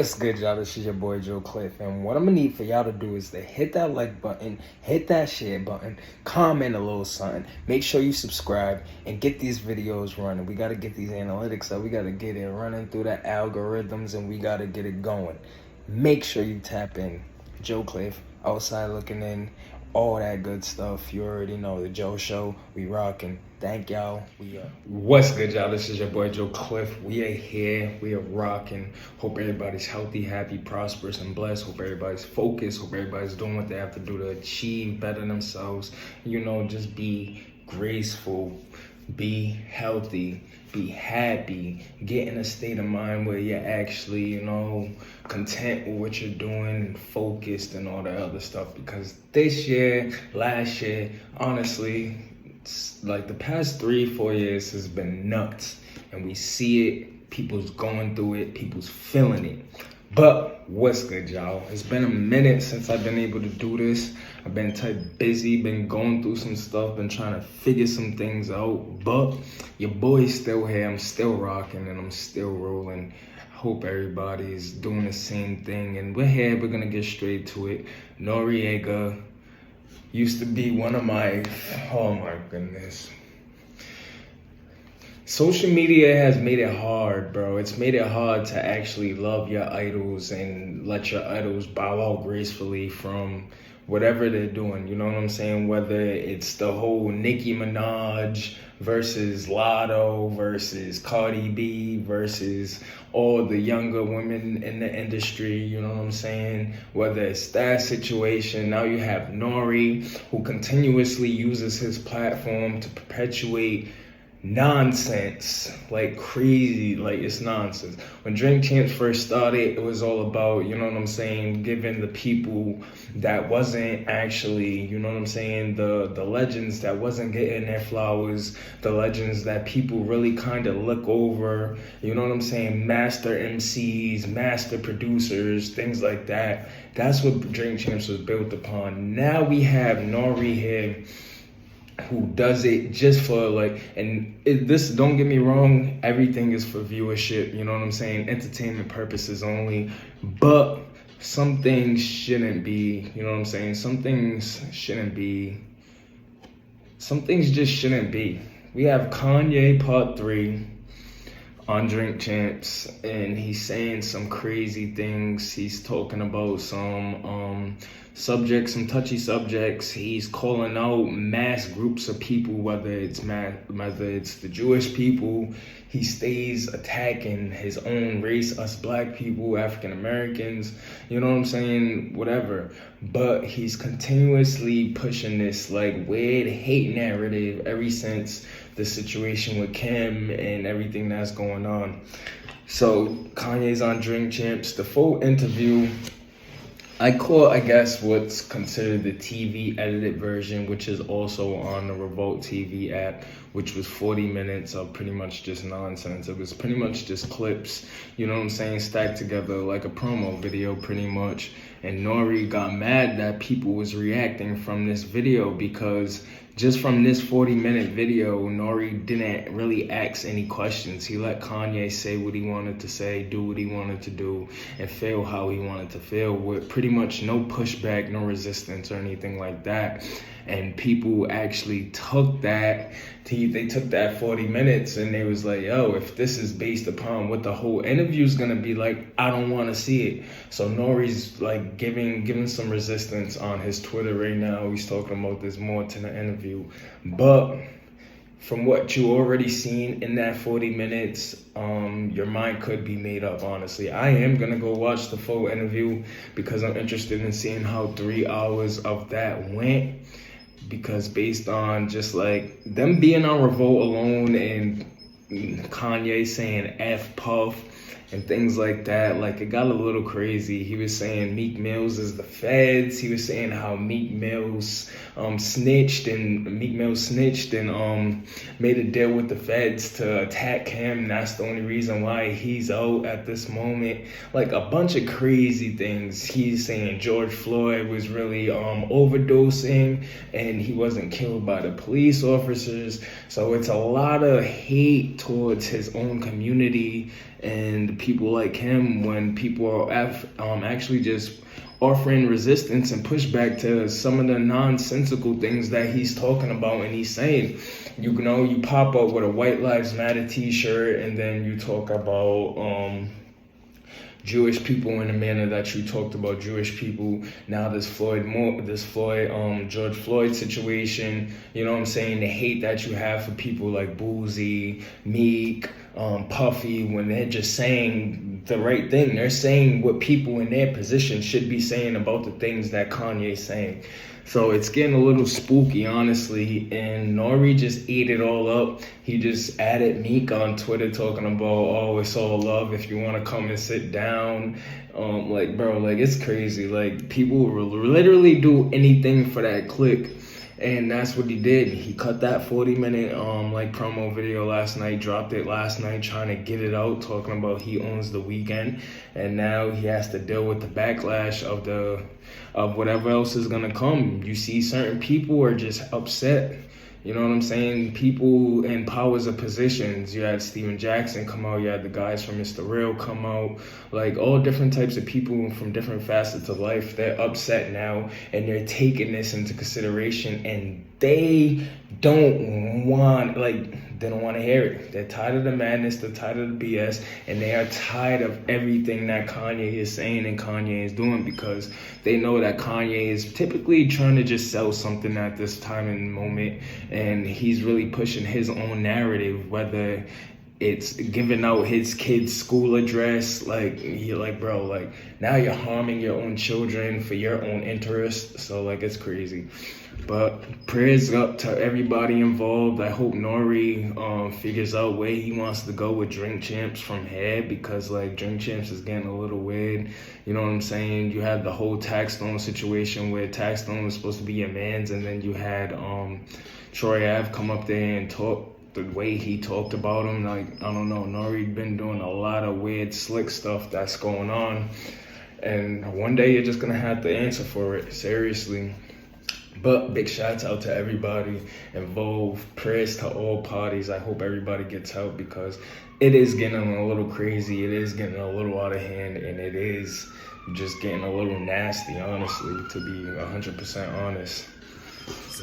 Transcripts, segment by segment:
What's good, y'all? This is your boy J03 Cliff, and what I'm gonna need for y'all to do is to hit that like button, hit that share button, comment a little something, make sure you subscribe, and get these videos running. We gotta get these analytics up, we gotta get it running through the algorithms, and we gotta get it going. Make sure you tap in. J03 Cliff, outside looking in, all that good stuff. You already know the Joe Show. We rocking. Thank y'all. What's good, y'all? This is your boy J03 Cliff. We are here. We are rocking. Hope everybody's healthy, happy, prosperous, and blessed. Hope everybody's focused. Hope everybody's doing what they have to do to achieve better themselves. You know, just be graceful, be healthy, be happy, get in a state of mind where you're actually, you know, content with what you're doing and focused and all that other stuff. Because this year, last year, honestly, it's like the past 3-4 years has been nuts, and we see it. People's going through it, people's feeling it. But what's good, y'all? It's been a minute since I've been able to do this. I've been type busy, been going through some stuff, been trying to figure some things out. But your boy's still here. I'm still rocking and I'm still rolling. Hope everybody's doing the same thing. And we're here. We're gonna get straight to it. Nore used to be one of my, oh my goodness. Social media has made it hard, bro. It's made it hard to actually love your idols and let your idols bow out gracefully from whatever they're doing. You know what I'm saying? Whether it's the whole Nicki Minaj versus Lotto versus Cardi B versus all the younger women in the industry, you know what I'm saying? Whether it's that situation, now you have Nore, who continuously uses his platform to perpetuate nonsense like crazy. Like, it's nonsense. When Drink Champs first started, it was all about, you know what I'm saying, giving the people that wasn't actually, you know what I'm saying, the legends that wasn't getting their flowers, the legends that people really kind of look over, you know what I'm saying, master MCs, master producers, things like that. That's what Drink Champs was built upon. Now we have Nore here, who does it just for like, and this, don't get me wrong, everything is for viewership, you know what I'm saying, entertainment purposes only, but some things shouldn't be, you know what I'm saying, some things just shouldn't be. We have Kanye Part 3 on Drink Champs, and he's saying some crazy things. He's talking about some subjects, some touchy subjects. He's calling out mass groups of people, whether it's the Jewish people. He stays attacking his own race, us black people, African Americans, you know what I'm saying, whatever. But he's continuously pushing this like weird hate narrative ever since the situation with Kim and everything that's going on. So Kanye's on Drink Champs. The full interview, I caught, I guess, what's considered the TV edited version, which is also on the Revolt TV app, which was 40 minutes of pretty much just nonsense. It was pretty much just clips, you know what I'm saying, stacked together like a promo video pretty much. And Nore got mad that people was reacting from this video, because just from this 40-minute video, Nore didn't really ask any questions. He let Kanye say what he wanted to say, do what he wanted to do, and feel how he wanted to feel, with pretty much no pushback, no resistance or anything like that. And people actually took that, they took that 40 minutes and they was like, yo, if this is based upon what the whole interview is gonna be like, I don't wanna see it. So Nore's like giving some resistance on his Twitter right now. He's talking about this more to the interview. But from what you already seen in that 40 minutes, your mind could be made up, honestly. I am gonna go watch the full interview because I'm interested in seeing how 3 hours of that went. Because based on just like them being on Revolt alone and Kanye saying F Puff and things like that, like, it got a little crazy. He was saying Meek Mills is the feds. He was saying how Meek Mills snitched and made a deal with the feds to attack him, and that's the only reason why he's out at this moment. Like, a bunch of crazy things. He's saying George Floyd was really overdosing and he wasn't killed by the police officers. So it's a lot of hate towards his own community and people like him, when people are actually just offering resistance and pushback to some of the nonsensical things that he's talking about and he's saying. You know, you pop up with a White Lives Matter t-shirt and then you talk about Jewish people in the manner that you talked about Jewish people. Now this George Floyd situation, you know what I'm saying? The hate that you have for people like Boozy, Meek, Puffy, when they're just saying the right thing. They're saying what people in their position should be saying about the things that Kanye's saying. So it's getting a little spooky, honestly, and Nore just ate it all up. He just added Meek on Twitter talking about, oh, it's all love if you want to come and sit down. Like, bro, like, it's crazy. Like, people will literally do anything for that click. And that's what he did. He cut that 40-minute like promo video last night, dropped it last night, trying to get it out, talking about he owns the weekend, and now he has to deal with the backlash of whatever else is gonna come. You see, certain people are just upset. You know what I'm saying? People in powers of positions. You had Steven Jackson come out. You had the guys from Mr. Real come out. Like, all different types of people from different facets of life. They're upset now, and they're taking this into consideration, and they don't want to hear it. They're tired of the madness. They're tired of the BS, and they are tired of everything that Kanye is saying and Kanye is doing, because they know that Kanye is typically trying to just sell something at this time and moment, and he's really pushing his own narrative, whether it's giving out his kid's school address. Like, you're like, bro, like, now you're harming your own children for your own interest. So, like, it's crazy. But prayers up to everybody involved. I hope Nore figures out where he wants to go with Drink Champs from here, because, like, Drink Champs is getting a little weird. You know what I'm saying? You had the whole Taxstone situation where Taxstone was supposed to be your mans, and then you had Troy Ave come up there and talk the way he talked about him. Like, I don't know, Nore been doing a lot of weird, slick stuff that's going on, and one day you're just gonna have to answer for it, seriously. But big shouts out to everybody involved. Prayers to all parties. I hope everybody gets help, because it is getting a little crazy. It is getting a little out of hand, and it is just getting a little nasty, honestly, to be 100% honest.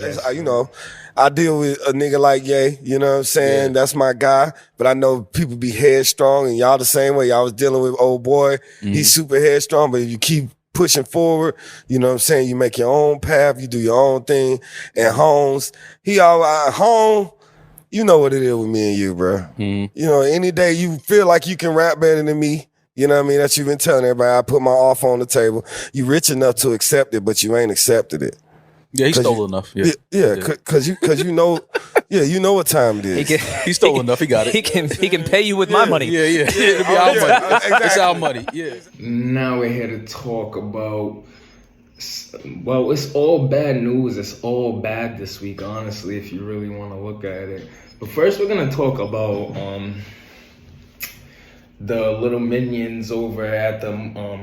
Yes. You know, I deal with a nigga like Ye, you know what I'm saying? Yeah. That's my guy. But I know people be headstrong, and y'all the same way. Y'all was dealing with old boy. Mm-hmm. He's super headstrong, but if you keep pushing forward, you know what I'm saying? You make your own path, you do your own thing. And Holmes, home, you know what it is with me and you, bro. Mm-hmm. You know, any day you feel like you can rap better than me, you know what I mean? That you've been telling everybody, I put my offer on the table. You rich enough to accept it, but you ain't accepted it. Yeah, he stole enough. Yeah, because you know, yeah, you know what time it is. He stole enough. He got it. He can pay you with my money. Yeah. It'll be our money. Exactly. It's our money. Yeah. Now we're here to talk about. Well, it's all bad news. It's all bad this week, honestly, if you really want to look at it. But first, we're gonna talk about the little minions over at the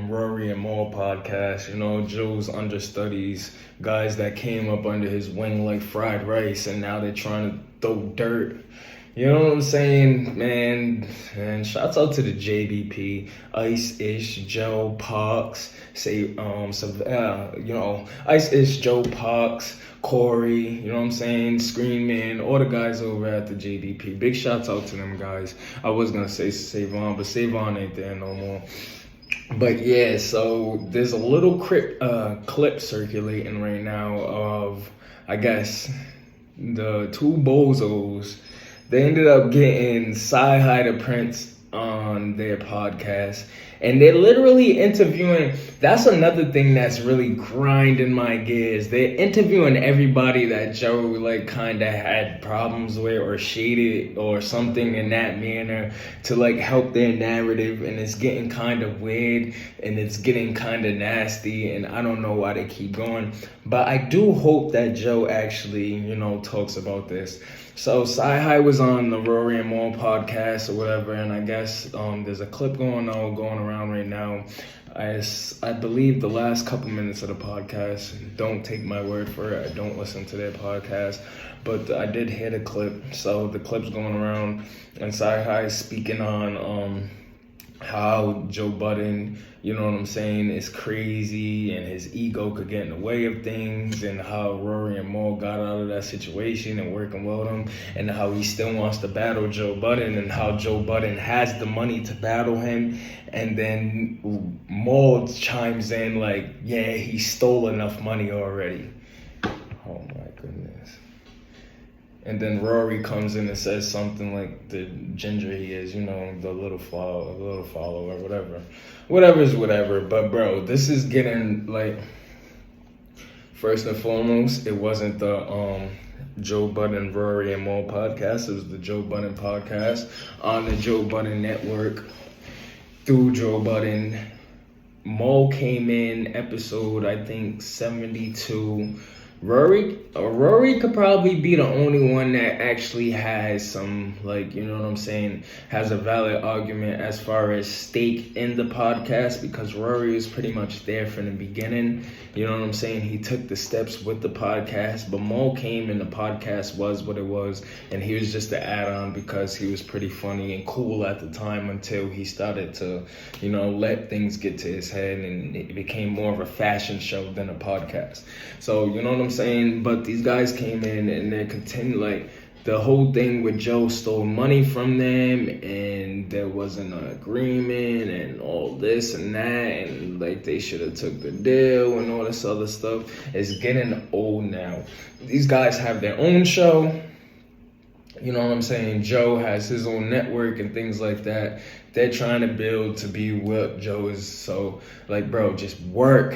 Rory and Nore podcast. You know, Joe's understudies, guys that came up under his wing like fried rice, and now they're trying to throw dirt. You know what I'm saying, man? And shouts out to the JBP, Ice-Ish, Joe, Parks, Ice-Ish, Joe, Parks, Corey, you know what I'm saying, Screen Man, all the guys over at the JBP. Big shouts out to them guys. I was gonna say Savon, but Savon ain't there no more. But yeah, so there's a little clip circulating right now of, I guess, the two bozos. They ended up getting Sci-Hi to Prince on their podcast, and they're literally interviewing. That's another thing that's really grinding my gears. They're interviewing everybody that Joe like kind of had problems with or shaded or something in that manner to like help their narrative, and it's getting kind of weird and it's getting kind of nasty, and I don't know why they keep going, but I do hope that Joe actually, you know, talks about this. So Sci-Hi was on the Rory and Nore podcast or whatever, and I guess there's a clip going around right now. I believe the last couple minutes of the podcast, don't take my word for it, I don't listen to their podcast, but I did hear the clip. So the clip's going around, and Sci-Hi is speaking on how Joe Budden, you know what I'm saying, is crazy and his ego could get in the way of things, and how Rory and Mo got out of that situation and working well with him, and how he still wants to battle Joe Budden, and how Joe Budden has the money to battle him, and then Mo chimes in like, yeah, he stole enough money already. Oh my goodness. And then Rory comes in and says something like the ginger he is, you know, the little follower, whatever. Whatever's whatever. But bro, this is getting like, first and foremost, it wasn't the Joe Budden, Rory and Mo podcast. It was the Joe Budden podcast on the Joe Budden network through Joe Budden. Mo came in episode, I think, 72. Rory could probably be the only one that actually has some, like, you know what I'm saying, has a valid argument as far as stake in the podcast, because Rory is pretty much there from the beginning. You know what I'm saying? He took the steps with the podcast, but Mo came and the podcast was what it was, and he was just the add-on because he was pretty funny and cool at the time until he started to, you know, let things get to his head and it became more of a fashion show than a podcast. So, you know what I'm saying? But these guys came in and they continued, like, the whole thing with Joe stole money from them and there wasn't an agreement and all this and that, and like they should have took the deal and all this other stuff. It's getting old now. These guys have their own show. You know what I'm saying? Joe has his own network and things like that. They're trying to build to be what Joe is. So, like, bro, just work.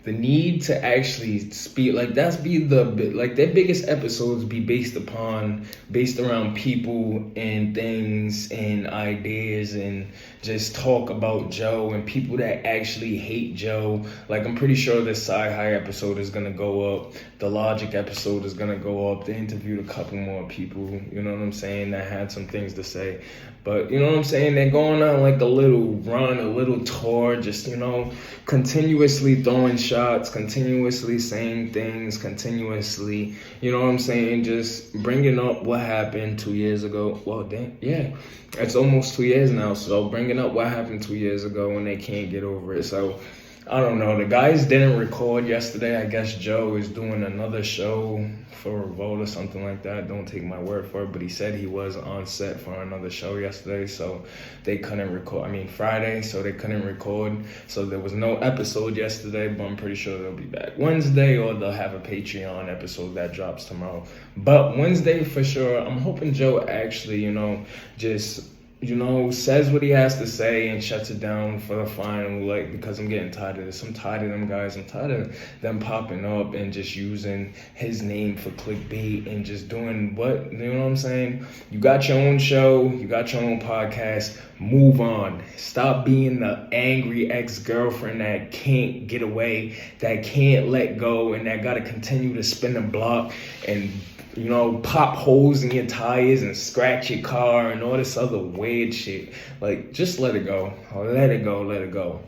The need to actually speak, like, that's be like, their biggest episodes be based around people and things and ideas, and just talk about Joe and people that actually hate Joe. Like, I'm pretty sure the Sci-Hi episode is gonna go up. The Logic episode is gonna go up. They interviewed a couple more people, you know what I'm saying, that had some things to say. But, you know what I'm saying, they're going on like a little run, a little tour, just, you know, continuously throwing shots, continuously saying things, continuously, you know what I'm saying, just bringing up what happened 2 years ago. Well, damn, yeah, it's almost 2 years now, so bringing up what happened 2 years ago and they can't get over it. So, I don't know. The guys didn't record yesterday. I guess Joe is doing another show for Revolt or something like that. Don't take my word for it, but he said he was on set for another show yesterday, so they couldn't record. I mean, Friday, so they couldn't record. So there was no episode yesterday, but I'm pretty sure they'll be back Wednesday, or they'll have a Patreon episode that drops tomorrow. But Wednesday for sure. I'm hoping Joe actually, you know, just, you know, says what he has to say and shuts it down for the final, like, because I'm getting tired of this. I'm tired of them guys. I'm tired of them popping up and just using his name for clickbait and just doing what, you know what I'm saying? You got your own show. You got your own podcast. Move on. Stop being the angry ex-girlfriend that can't get away, that can't let go, and that got to continue to spin the block and, you know, pop holes in your tires and scratch your car and all this other weird shit. Like, just let it go. Let it go.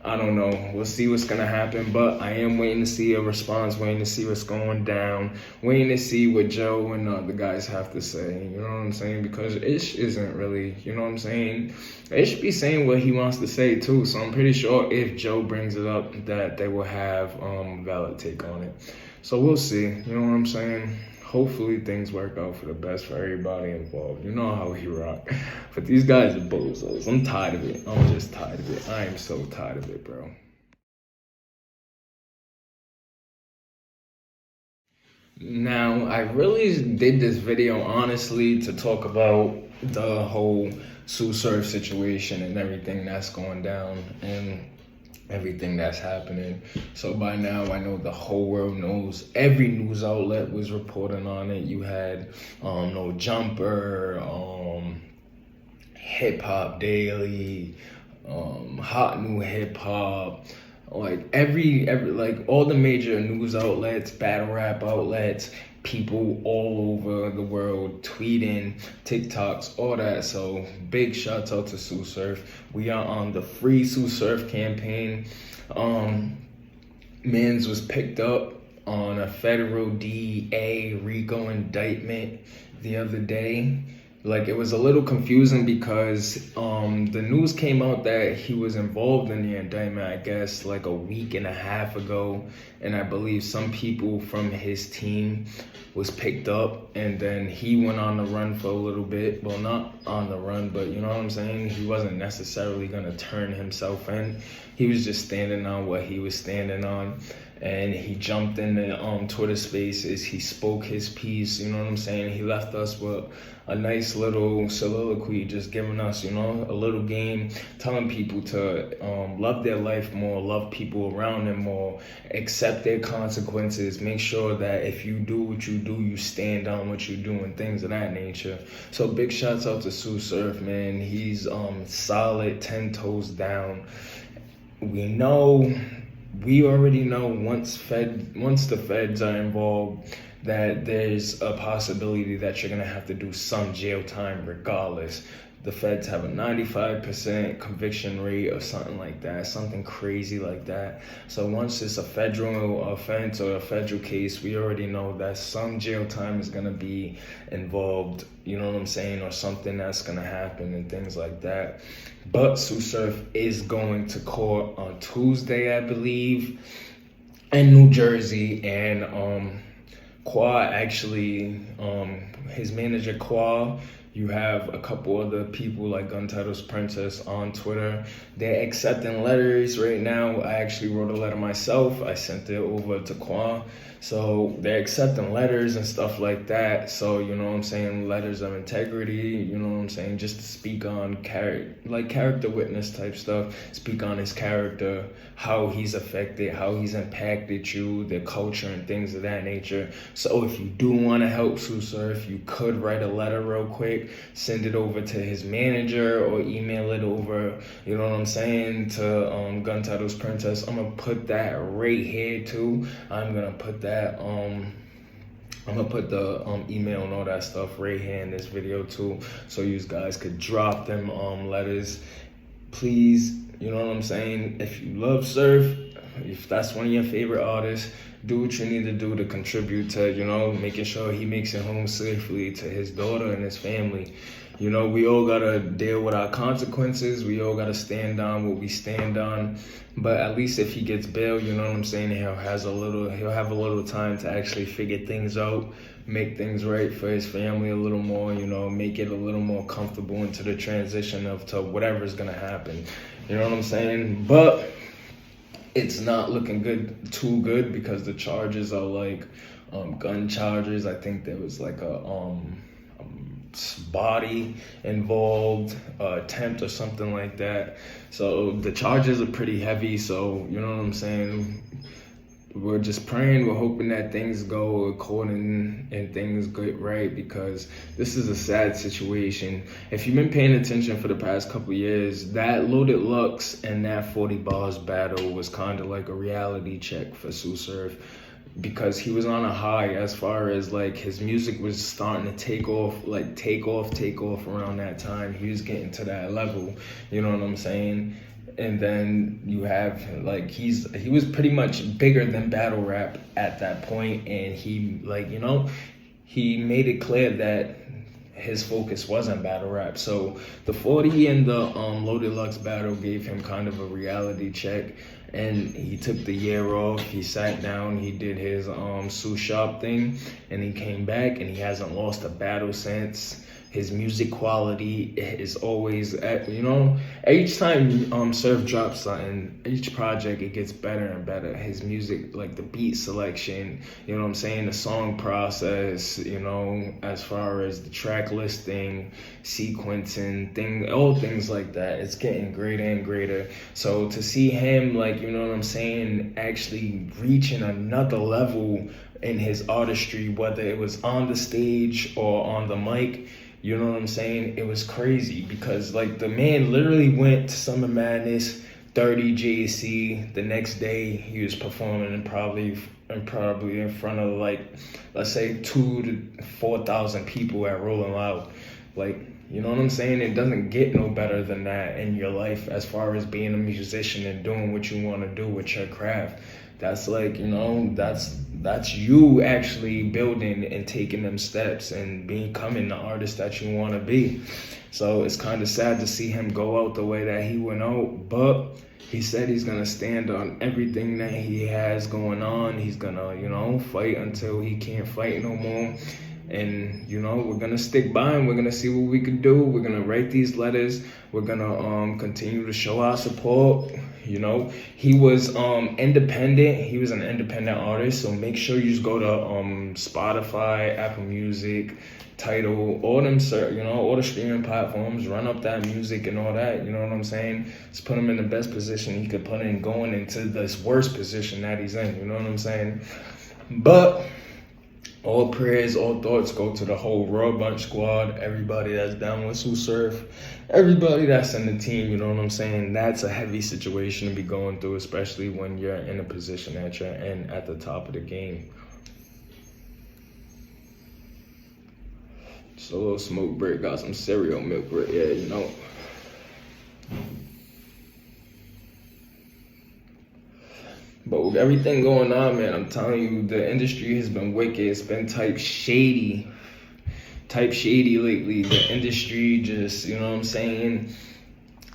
I don't know. We'll see what's going to happen, but I am waiting to see a response, waiting to see what's going down, waiting to see what Joe and the guys have to say. You know what I'm saying? Because Ish isn't really, you know what I'm saying? Ish should be saying what he wants to say, too. So I'm pretty sure if Joe brings it up, that they will have a valid take on it. So we'll see. You know what I'm saying? Hopefully things work out for the best for everybody involved. You know how he rock. But these guys are bozos. I'm tired of it. I'm just tired of it. I am so tired of it, bro. Now, I really did this video, honestly, to talk about the whole Sue Surf situation and everything that's going down and everything that's happening. So by now, I know the whole world knows. Every news outlet was reporting on it. You had No Jumper, Hip Hop Daily, Hot New Hip Hop, like every like all the major news outlets, battle rap outlets, people all over the world tweeting, TikToks, all that. So big shouts out to Sue Surf. We are on the Free Sue Surf campaign. Mans was picked up on a federal DEA RICO indictment the other day. like it was a little confusing because the news came out that he was involved in the indictment, I guess, like a week and a half ago, and I believe some people from his team was picked up, and then he went on the run for a little bit. Well, not on the run, but you know what I'm saying? He wasn't necessarily gonna turn himself in. He was just standing on what he was standing on. And he jumped in the Twitter spaces. He spoke his piece, you know what I'm saying? He left us with a nice little soliloquy, just giving us, you know, a little game, telling people to love their life more, love people around them more, accept their consequences, make sure that if you do what you do, you stand on what you do, and things of that nature. So big shouts out to Sue Surf, man. He's solid, 10 toes down. We already know once the feds are involved that there's a possibility that you're gonna have to do some jail time regardless. The feds have a 95% conviction rate or something like that, something crazy like that. So once it's a federal offense or a federal case, we already know that some jail time is gonna be involved, you know what I'm saying, or something that's gonna happen and things like that. But Sue Surf is going to court on Tuesday, I believe, in New Jersey, and Qua actually, his manager Qua, you have a couple other people like Gun Titles Princess on Twitter. They're accepting letters right now. I actually wrote a letter myself. I sent it over to Qua. So they're accepting letters and stuff like that. So, you know what I'm saying, letters of integrity, you know what I'm saying, just to speak on character witness type stuff, speak on his character, how he's affected, how he's impacted you, the culture and things of that nature. So if you do want to help Sue Surf, you could write a letter real quick, send it over to his manager or email it over, you know what I'm saying, to Gun Titles Princess. I'm gonna put that right here too. I'm gonna put the email and all that stuff right here in this video too, so you guys could drop them letters. Please, you know what I'm saying, if you love Surf, if that's one of your favorite artists, do what you need to do to contribute to, you know, making sure he makes it home safely to his daughter and his family. You know, we all gotta deal with our consequences. We all gotta stand on what we stand on. But at least if he gets bail, you know what I'm saying, he'll have a little time to actually figure things out, make things right for his family a little more, you know, make it a little more comfortable into the transition to whatever's gonna happen. You know what I'm saying? But it's not looking too good because the charges are like gun charges. I think there was like a body involved, attempt or something like that. So the charges are pretty heavy. So you know what I'm saying, we're just praying, we're hoping that things go according and things get right, because this is a sad situation. If you've been paying attention for the past couple years, that Loaded Lux and that 40 Bars battle was kind of like a reality check for Sue Surf, because he was on a high as far as like his music was starting to take off around that time. He was getting to that level, you know what I'm saying? And then you have like he was pretty much bigger than battle rap at that point, and he, like, you know, he made it clear that his focus wasn't battle rap. So the 40 and the Loaded Lux battle gave him kind of a reality check, and he took the year off. He sat down, he did his Sue Sharp thing, and he came back, and he hasn't lost a battle since. His music quality is always at, you know, each time Surf drops something, each project, it gets better and better. His music, like the beat selection, you know what I'm saying, the song process, you know, as far as the track listing, sequencing, all things like that, it's getting greater and greater. So to see him, like, you know what I'm saying, actually reaching another level in his artistry, whether it was on the stage or on the mic, you know what I'm saying? It was crazy, because like the man literally went to Summer Madness, 30 JC. The next day he was performing and probably in front of like, let's say 2,000 to 4,000 people at Rolling Loud. Like, you know what I'm saying? It doesn't get no better than that in your life as far as being a musician and doing what you want to do with your craft. That's like, you know, that's That's you actually building and taking them steps and becoming the artist that you want to be. So it's kind of sad to see him go out the way that he went out, but he said he's going to stand on everything that he has going on. He's going to, fight until he can't fight no more. And, we're going to stick by him. We're going to see what we can do. We're going to write these letters. We're going to continue to show our support. He was independent. He was an independent artist. So make sure you just go to Spotify, Apple Music, Tidal, all them, all the streaming platforms, run up that music and all that, you know what I'm saying? Just put him in the best position he could put in going into this worst position that he's in, you know what I'm saying? But all prayers, all thoughts go to the whole Raw Bunch squad, everybody that's down with Sue Surf, everybody that's in the team, you know what I'm saying? That's a heavy situation to be going through, especially when you're in a position that you're in at the top of the game. Just a little smoke break, got some cereal milk right here, But with everything going on, man, I'm telling you, the industry has been wicked. It's been type shady lately. The industry just, you know what I'm saying?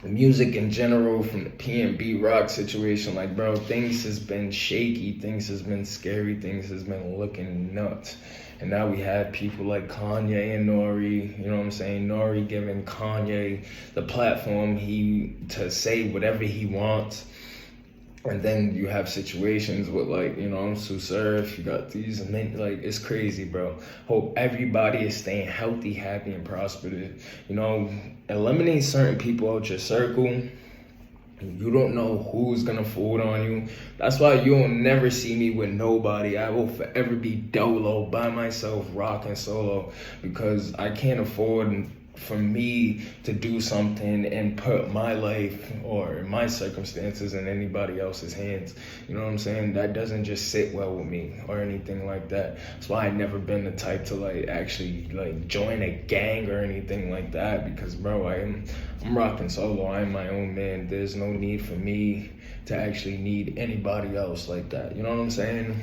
Music in general, from the P&B rock situation, like, bro, things has been shaky, things has been scary, things has been looking nuts. And now we have people like Kanye and Nore, you know what I'm saying? Nore giving Kanye the platform to say whatever he wants. And then you have situations with, like, Sue Surf, you got these, and then, like, it's crazy, bro. Hope everybody is staying healthy, happy, and prosperous. Eliminate certain people out your circle. You don't know who's gonna fold on you. That's why you'll never see me with nobody. I will forever be dolo, by myself, rocking solo, because I can't afford for me to do something and put my life or my circumstances in anybody else's hands. You know what I'm saying? That doesn't just sit well with me or anything like that. That's why I've never been the type to actually join a gang or anything like that, because bro, I'm rocking solo. I'm my own man. There's no need for me to actually need anybody else like that. You know what I'm saying?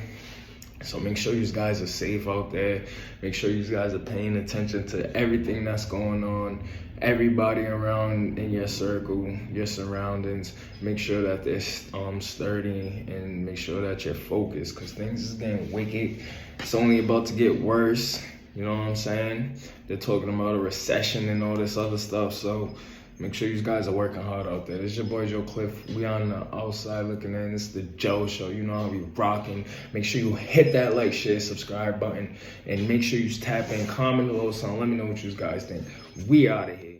So make sure you guys are safe out there. Make sure you guys are paying attention to everything that's going on. Everybody around in your circle, your surroundings. Make sure that they're sturdy, and make sure that you're focused, because things is getting wicked. It's only about to get worse. You know what I'm saying? They're talking about a recession and all this other stuff. So make sure you guys are working hard out there. This is your boy J03 Cliff. We on the outside looking in. This is the Joe Show. You know how we rocking. Make sure you hit that like, share, subscribe button. And make sure you tap in, comment a little something. Let me know what you guys think. We out of here.